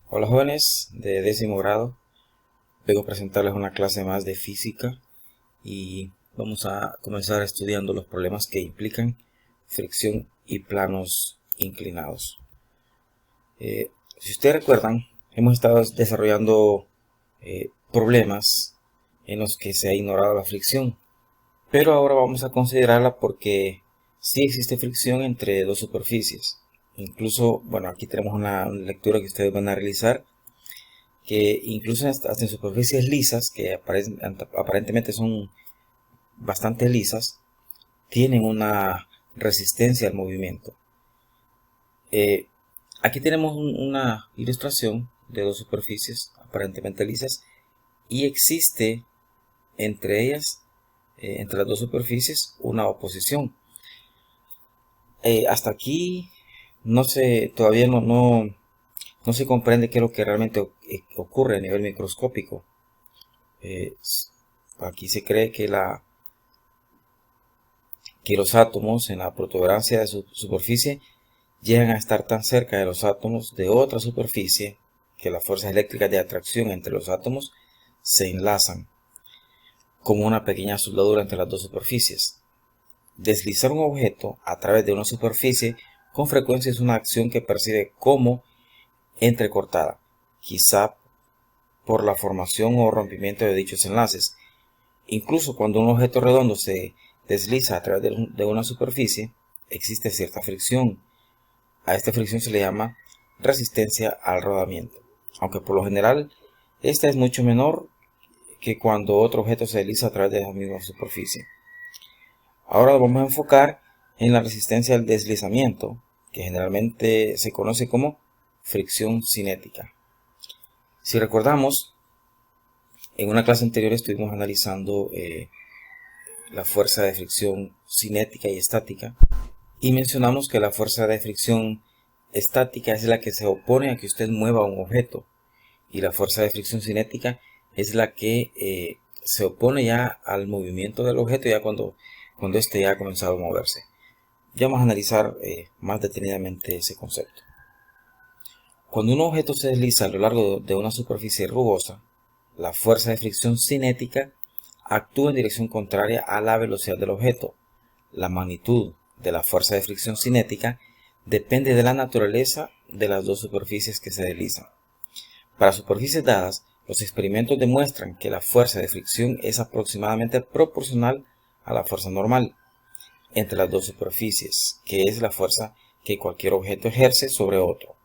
Hola jóvenes de 10º grado, vengo a presentarles una clase más de física y vamos a comenzar estudiando los problemas que implican fricción y planos inclinados. Si ustedes recuerdan, hemos estado desarrollando problemas en los que se ha ignorado la fricción, pero ahora vamos a considerarla porque sí existe fricción entre dos superficies. Incluso, bueno, aquí tenemos una lectura que ustedes van a realizar, que incluso hasta en superficies lisas, que aparentemente son bastante lisas, tienen una resistencia al movimiento. Aquí tenemos una ilustración de dos superficies aparentemente lisas y existe entre ellas, entre las dos superficies, una oposición. Hasta aquí todavía no se comprende qué es lo que realmente ocurre a nivel microscópico. Aquí se cree que los átomos en la protuberancia de su superficie llegan a estar tan cerca de los átomos de otra superficie que las fuerzas eléctricas de atracción entre los átomos se enlazan como una pequeña soldadura entre las dos superficies. Deslizar un objeto a través de una superficie con frecuencia es una acción que percibe como entrecortada, quizá por la formación o rompimiento de dichos enlaces. Incluso cuando un objeto redondo se desliza a través de una superficie, existe cierta fricción. A esta fricción se le llama resistencia al rodamiento, aunque por lo general esta es mucho menor que cuando otro objeto se desliza a través de la misma superficie. Ahora nos vamos a enfocar en la resistencia al deslizamiento, que generalmente se conoce como fricción cinética. Si recordamos, en una clase anterior estuvimos analizando la fuerza de fricción cinética y estática, y mencionamos que la fuerza de fricción estática es la que se opone a que usted mueva un objeto, y la fuerza de fricción cinética es la que se opone ya al movimiento del objeto ya cuando éste ya ha comenzado a moverse. Ya vamos a analizar más detenidamente ese concepto. Cuando un objeto se desliza a lo largo de una superficie rugosa, la fuerza de fricción cinética actúa en dirección contraria a la velocidad del objeto. La magnitud de la fuerza de fricción cinética depende de la naturaleza de las dos superficies que se deslizan. Para superficies dadas, los experimentos demuestran que la fuerza de fricción es aproximadamente proporcional a la fuerza normal entre las dos superficies, que es la fuerza que cualquier objeto ejerce sobre otro,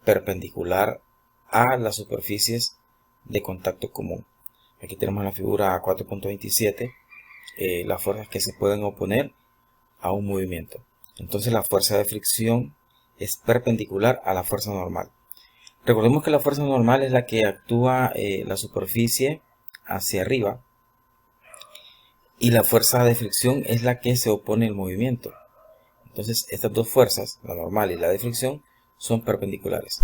perpendicular a las superficies de contacto común. Aquí tenemos la figura 4.27, las fuerzas que se pueden oponer a un movimiento. Entonces la fuerza de fricción es perpendicular a la fuerza normal. Recordemos que la fuerza normal es la que actúa la superficie hacia arriba y la fuerza de fricción es la que se opone al movimiento. Entonces estas dos fuerzas, la normal y la de fricción, son perpendiculares.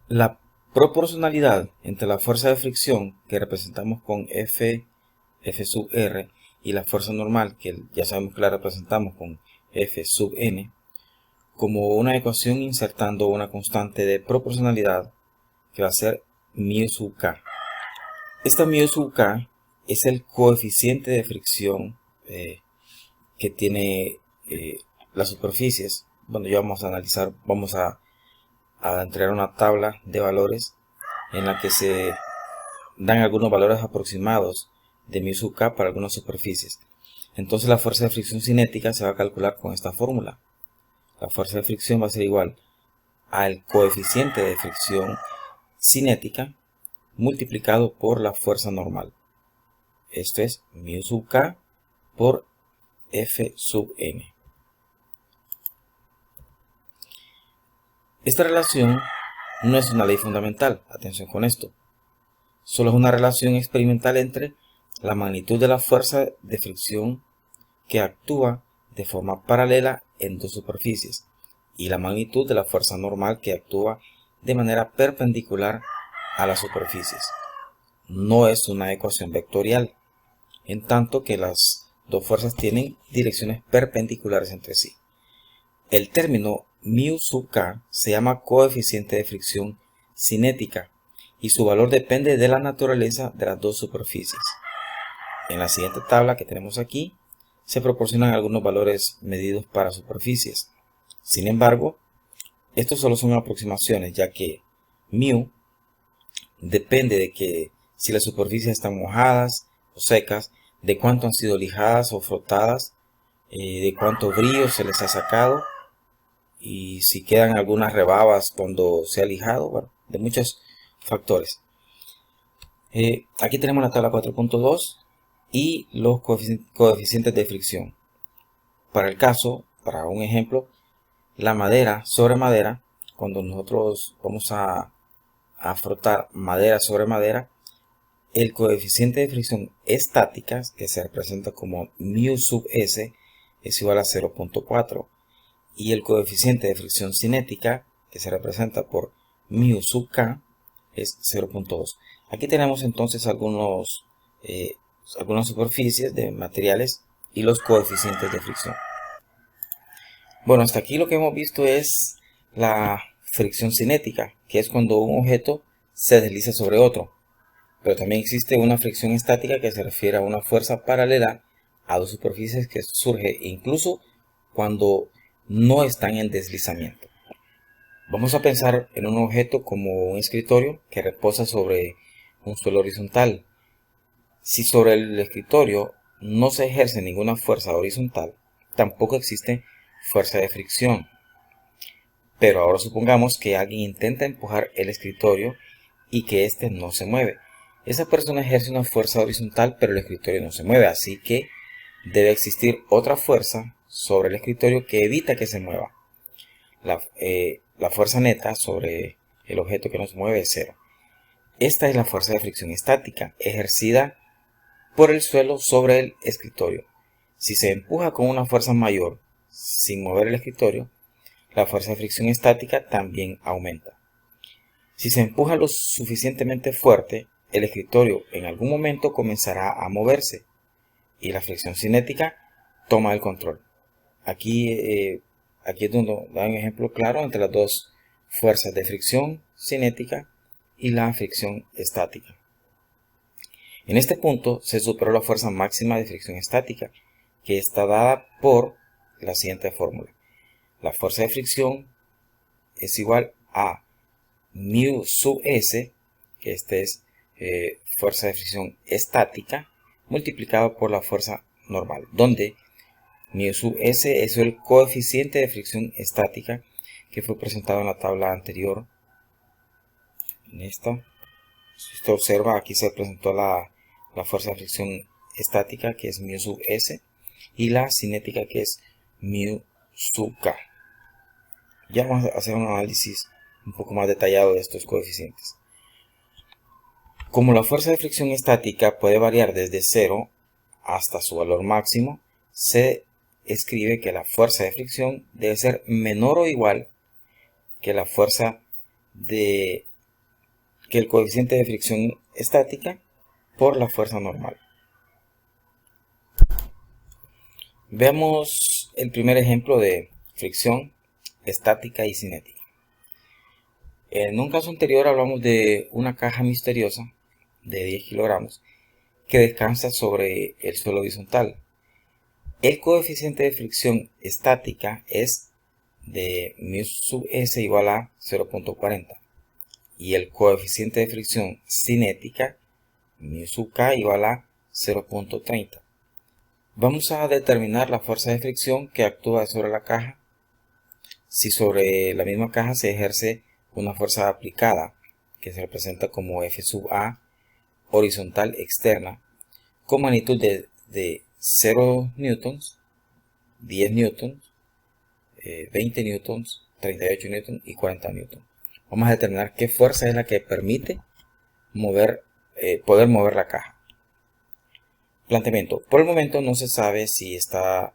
La proporcionalidad entre la fuerza de fricción que representamos con F sub R y la fuerza normal que ya sabemos que la representamos con F sub N, como una ecuación insertando una constante de proporcionalidad que va a ser mu sub k. Esta mu sub k es el coeficiente de fricción que tiene las superficies. Bueno, ya vamos a analizar, vamos a entregar una tabla de valores en la que se dan algunos valores aproximados de mu sub k para algunas superficies. Entonces la fuerza de fricción cinética se va a calcular con esta fórmula. La fuerza de fricción va a ser igual al coeficiente de fricción cinética multiplicado por la fuerza normal. Esto es mu sub k por F sub n. Esta relación no es una ley fundamental, atención con esto. Solo es una relación experimental entre la magnitud de la fuerza de fricción que actúa de forma paralela en dos superficies y la magnitud de la fuerza normal que actúa de manera perpendicular a las superficies. No es una ecuación vectorial, en tanto que las dos fuerzas tienen direcciones perpendiculares entre sí. El término mu sub k se llama coeficiente de fricción cinética y su valor depende de la naturaleza de las dos superficies. En la siguiente tabla que tenemos aquí se proporcionan algunos valores medidos para superficies. Sin embargo, estos solo son aproximaciones, ya que μ depende de que si las superficies están mojadas o secas, de cuánto han sido lijadas o frotadas, de cuánto brillo se les ha sacado y si quedan algunas rebabas cuando se ha lijado, bueno, de muchos factores. Aquí tenemos la tabla 4.2 y los coeficientes de fricción. Para un ejemplo, la madera sobre madera, cuando nosotros vamos a frotar madera sobre madera, el coeficiente de fricción estática, que se representa como μ sub s, es igual a 0.4, y el coeficiente de fricción cinética, que se representa por μ sub k, es 0.2. Aquí tenemos entonces algunas superficies de materiales y los coeficientes de fricción. Bueno, hasta aquí lo que hemos visto es la fricción cinética, que es cuando un objeto se desliza sobre otro. Pero también existe una fricción estática que se refiere a una fuerza paralela a dos superficies que surge incluso cuando no están en deslizamiento. Vamos a pensar en un objeto como un escritorio que reposa sobre un suelo horizontal. Si sobre el escritorio no se ejerce ninguna fuerza horizontal, tampoco existe fuerza de fricción. Pero ahora supongamos que alguien intenta empujar el escritorio y que éste no se mueve. Esa persona ejerce una fuerza horizontal, pero el escritorio no se mueve, así que debe existir otra fuerza sobre el escritorio que evita que se mueva. La fuerza neta sobre el objeto que no se mueve es cero. Esta es la fuerza de fricción estática, ejercida por el suelo sobre el escritorio. Si se empuja con una fuerza mayor sin mover el escritorio, la fuerza de fricción estática también aumenta. Si se empuja lo suficientemente fuerte, el escritorio en algún momento comenzará a moverse y la fricción cinética toma el control. Aquí es donde da un ejemplo claro entre las dos fuerzas de fricción cinética y la fricción estática. En este punto se superó la fuerza máxima de fricción estática, que está dada por la siguiente fórmula. La fuerza de fricción es igual a μ sub s, que este es fuerza de fricción estática, multiplicado por la fuerza normal, donde μ sub s es el coeficiente de fricción estática que fue presentado en la tabla anterior. En esta, si usted observa, aquí se presentó la fuerza de fricción estática, que es μ sub s, y la cinética, que es μ sub k. Ya vamos a hacer un análisis un poco más detallado de estos coeficientes. Como la fuerza de fricción estática puede variar desde 0 hasta su valor máximo, se escribe que la fuerza de fricción debe ser menor o igual que la fuerza que el coeficiente de fricción estática por la fuerza normal. Veamos el primer ejemplo de fricción estática y cinética. En un caso anterior hablamos de una caja misteriosa de 10 kilogramos que descansa sobre el suelo horizontal. El coeficiente de fricción estática es de μ sub s igual a 0.40 y el coeficiente de fricción cinética μ sub k igual a 0.30. Vamos a determinar la fuerza de fricción que actúa sobre la caja si sobre la misma caja se ejerce una fuerza aplicada que se representa como F sub A horizontal externa con magnitud de 0 newtons, 10 newtons, 20 newtons, 38 newtons y 40 newtons. Vamos a determinar qué fuerza es la que permite poder mover la caja. Planteamiento. Por el momento no se sabe si está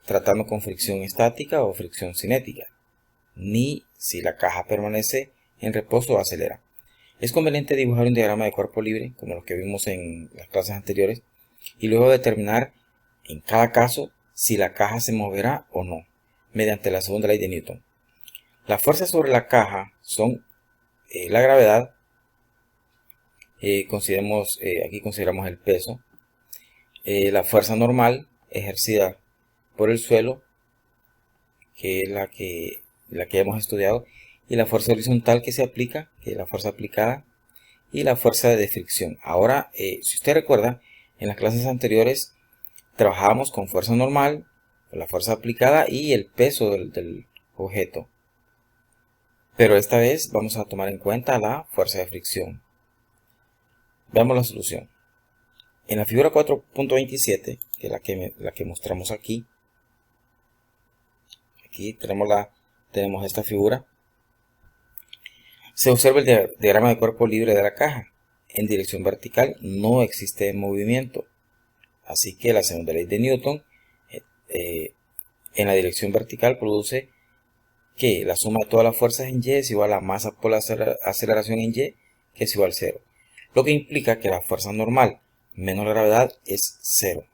tratando con fricción estática o fricción cinética, ni si la caja permanece en reposo o acelera. Es conveniente dibujar un diagrama de cuerpo libre, como los que vimos en las clases anteriores, y luego determinar en cada caso si la caja se moverá o no, mediante la segunda ley de Newton. Las fuerzas sobre la caja son la gravedad, aquí consideramos el peso, la fuerza normal ejercida por el suelo, que es la que hemos estudiado, y la fuerza horizontal que se aplica, que es la fuerza aplicada, y la fuerza de fricción. Ahora, si usted recuerda, en las clases anteriores trabajábamos con fuerza normal, la fuerza aplicada y el peso del objeto. Pero esta vez vamos a tomar en cuenta la fuerza de fricción. Veamos la solución. En la figura 4.27, que es la que mostramos aquí, tenemos esta figura. Se observa el diagrama de cuerpo libre de la caja. En dirección vertical no existe movimiento. Así que la segunda ley de Newton en la dirección vertical produce que la suma de todas las fuerzas en Y es igual a masa por la aceleración en Y, que es igual a 0. Lo que implica que la fuerza normal menos la gravedad es 0.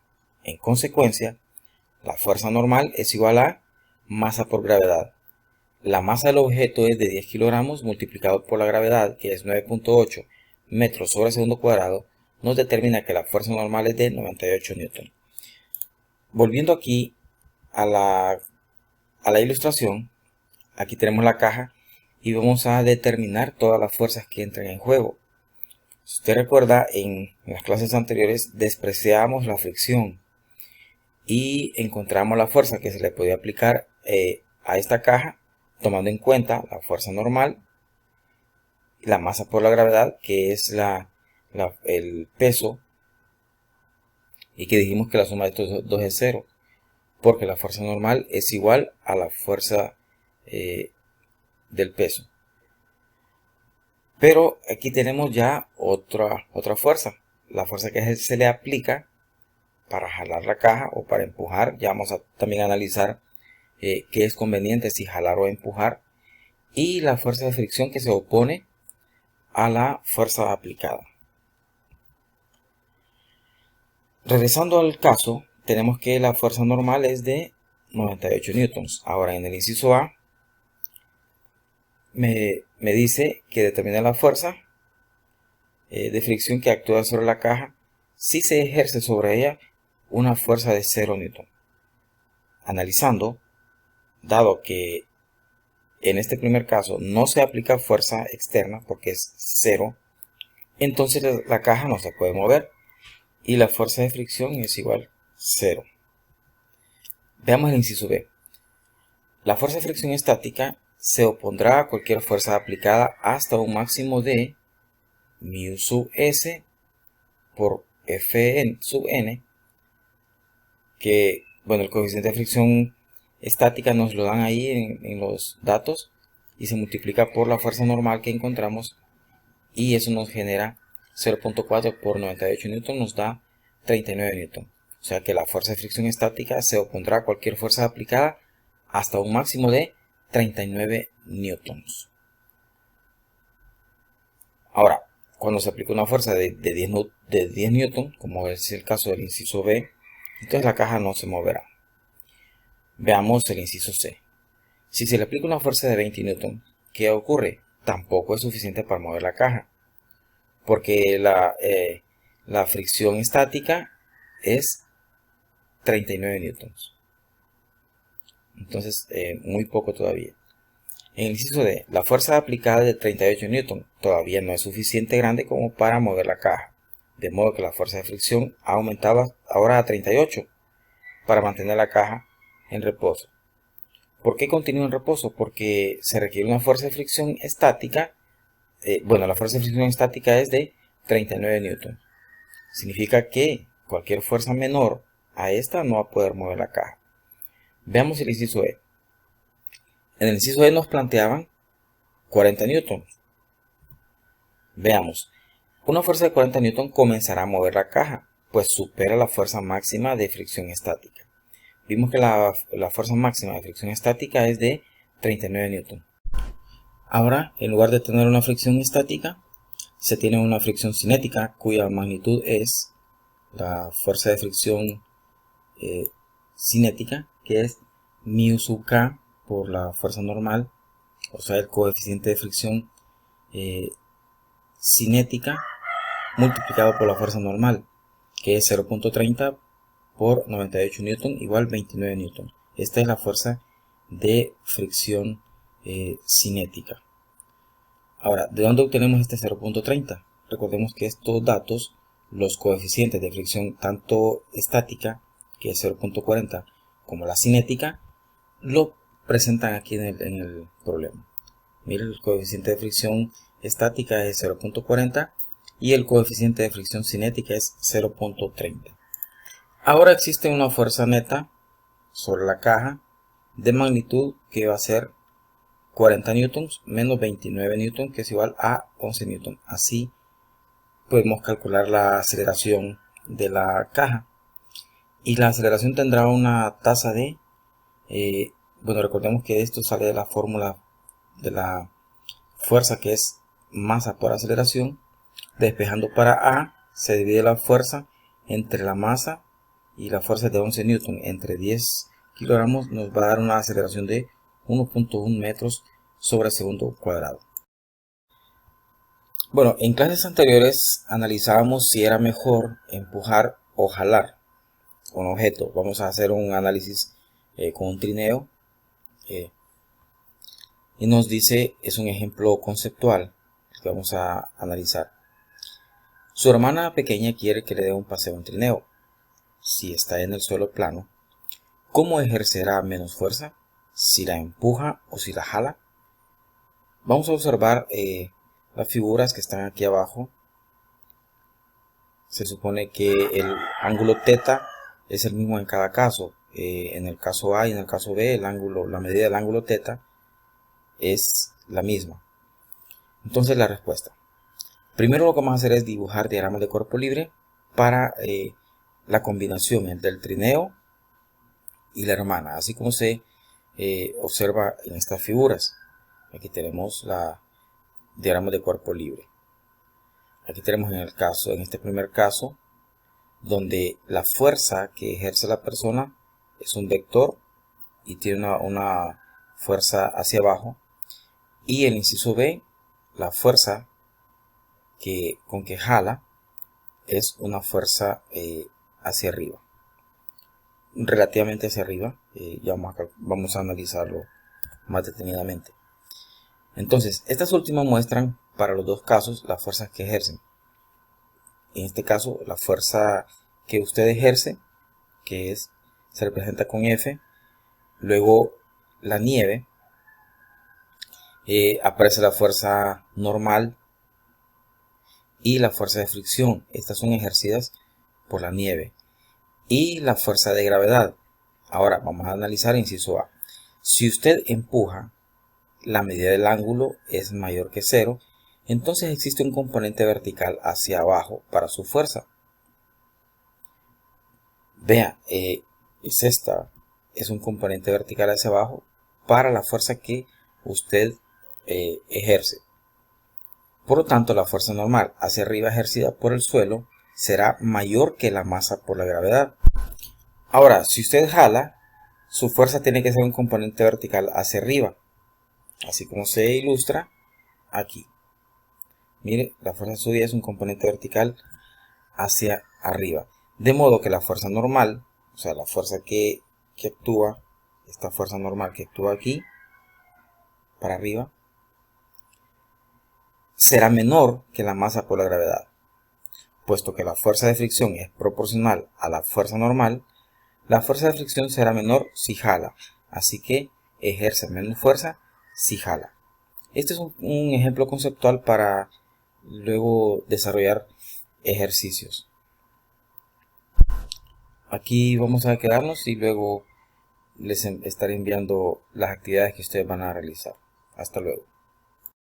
En consecuencia, la fuerza normal es igual a masa por gravedad. La masa del objeto es de 10 kilogramos multiplicado por la gravedad, que es 9.8 metros sobre segundo cuadrado, nos determina que la fuerza normal es de 98 newton. Volviendo aquí a la ilustración, aquí tenemos la caja y vamos a determinar todas las fuerzas que entran en juego. Si usted recuerda, en las clases anteriores despreciábamos la fricción y encontramos la fuerza que se le podía aplicar a esta caja, tomando en cuenta la fuerza normal, la masa por la gravedad, que es el peso, y que dijimos que la suma de estos dos es 0, porque la fuerza normal es igual a la fuerza del peso. Pero aquí tenemos ya otra fuerza, la fuerza que se le aplica para jalar la caja o para empujar. Ya vamos a también analizar qué es conveniente, si jalar o empujar, y la fuerza de fricción que se opone a la fuerza aplicada. Regresando al caso, tenemos que la fuerza normal es de 98 newtons. Ahora, en el inciso A me dice que determina la fuerza de fricción que actúa sobre la caja si se ejerce sobre ella una fuerza de 0 newton. Analizando, dado que en este primer caso no se aplica fuerza externa porque es 0, entonces la caja no se puede mover y la fuerza de fricción es igual a 0. Veamos el inciso B. La fuerza de fricción estática se opondrá a cualquier fuerza aplicada hasta un máximo de mu sub s por Fn sub n, que, bueno, el coeficiente de fricción estática nos lo dan ahí en los datos y se multiplica por la fuerza normal que encontramos y eso nos genera 0.4 por 98 newton, nos da 39 newton. O sea que la fuerza de fricción estática se opondrá a cualquier fuerza aplicada hasta un máximo de 39 newtons. Ahora, cuando se aplica una fuerza de 10 newton, como es el caso del inciso B, entonces la caja no se moverá. Veamos el inciso C. Si se le aplica una fuerza de 20 newton, ¿qué ocurre? Tampoco es suficiente para mover la caja, porque la fricción estática es 39 newtons. Entonces, muy poco todavía. En el inciso D, la fuerza aplicada de 38 newton todavía no es suficiente grande como para mover la caja, de modo que la fuerza de fricción ha aumentado ahora a 38 para mantener la caja en reposo. ¿Por qué continúa en reposo? Porque se requiere una fuerza de fricción estática. La fuerza de fricción estática es de 39 newton. Significa que cualquier fuerza menor a esta no va a poder mover la caja. Veamos el inciso E. En el inciso E nos planteaban 40 newton. Veamos, una fuerza de 40 newton comenzará a mover la caja, pues supera la fuerza máxima de fricción estática. Vimos que la fuerza máxima de fricción estática es de 39 newton. Ahora, en lugar de tener una fricción estática, se tiene una fricción cinética cuya magnitud es la fuerza de fricción cinética, que es mu sub k por la fuerza normal, o sea, el coeficiente de fricción cinética multiplicado por la fuerza normal, que es 0.30 por 98 newton igual 29 newton. Esta es la fuerza de fricción cinética. Ahora, ¿de dónde obtenemos este 0.30? Recordemos que estos datos, los coeficientes de fricción tanto estática, que es 0.40, como la cinética, lo presentan aquí en el problema. Miren, el coeficiente de fricción estática es 0.40 y el coeficiente de fricción cinética es 0.30. Ahora existe una fuerza neta sobre la caja de magnitud que va a ser 40 newtons menos 29 newtons, que es igual a 11 newtons. Así podemos calcular la aceleración de la caja. Y la aceleración tendrá una tasa de... bueno, recordemos que esto sale de la fórmula de la fuerza, que es masa por aceleración. Despejando para A, se divide la fuerza entre la masa y la fuerza de 11 newton entre 10 kilogramos, nos va a dar una aceleración de 1.1 metros sobre segundo cuadrado. Bueno, en clases anteriores analizábamos si era mejor empujar o jalar un objeto. Vamos a hacer un análisis con un trineo y nos dice, es un ejemplo conceptual que vamos a analizar. Su hermana pequeña quiere que le dé un paseo en trineo. Si está en el suelo plano, ¿cómo ejercerá menos fuerza? ¿Si la empuja o si la jala? Vamos a observar las figuras que están aquí abajo. Se supone que el ángulo θ es el mismo en cada caso. En el caso A y en el caso B, la medida del ángulo θ es la misma. Entonces la respuesta. Primero lo que vamos a hacer es dibujar diagramas de cuerpo libre para la combinación entre el trineo y la hermana, así como se observa en estas figuras. Aquí tenemos la diagrama de cuerpo libre. Aquí tenemos en este primer caso, donde la fuerza que ejerce la persona es un vector y tiene una fuerza hacia abajo, y el inciso B, la fuerza con que jala es una fuerza hacia arriba, relativamente hacia arriba. Ya vamos a analizarlo más detenidamente. Entonces, estas últimas muestran para los dos casos las fuerzas que ejercen. En este caso, la fuerza que usted ejerce, se representa con F. Luego la nieve, aparece la fuerza normal y la fuerza de fricción. Estas son ejercidas por la nieve. Y la fuerza de gravedad. Ahora vamos a analizar inciso A. Si usted empuja, la medida del ángulo es mayor que 0, entonces existe un componente vertical hacia abajo para su fuerza. Vea, es un componente vertical hacia abajo para la fuerza que usted ejerce. Por lo tanto, la fuerza normal hacia arriba ejercida por el suelo será mayor que la masa por la gravedad. Ahora, si usted jala, su fuerza tiene que ser un componente vertical hacia arriba, así como se ilustra aquí. Mire, la fuerza suya es un componente vertical hacia arriba. De modo que la fuerza normal, o sea, la fuerza que actúa, esta fuerza normal que actúa aquí, para arriba, será menor que la masa por la gravedad. Puesto que la fuerza de fricción es proporcional a la fuerza normal, la fuerza de fricción será menor si jala. Así que ejerce menos fuerza si jala. Este es un ejemplo conceptual para luego desarrollar ejercicios. Aquí vamos a quedarnos y luego les estaré enviando las actividades que ustedes van a realizar. Hasta luego.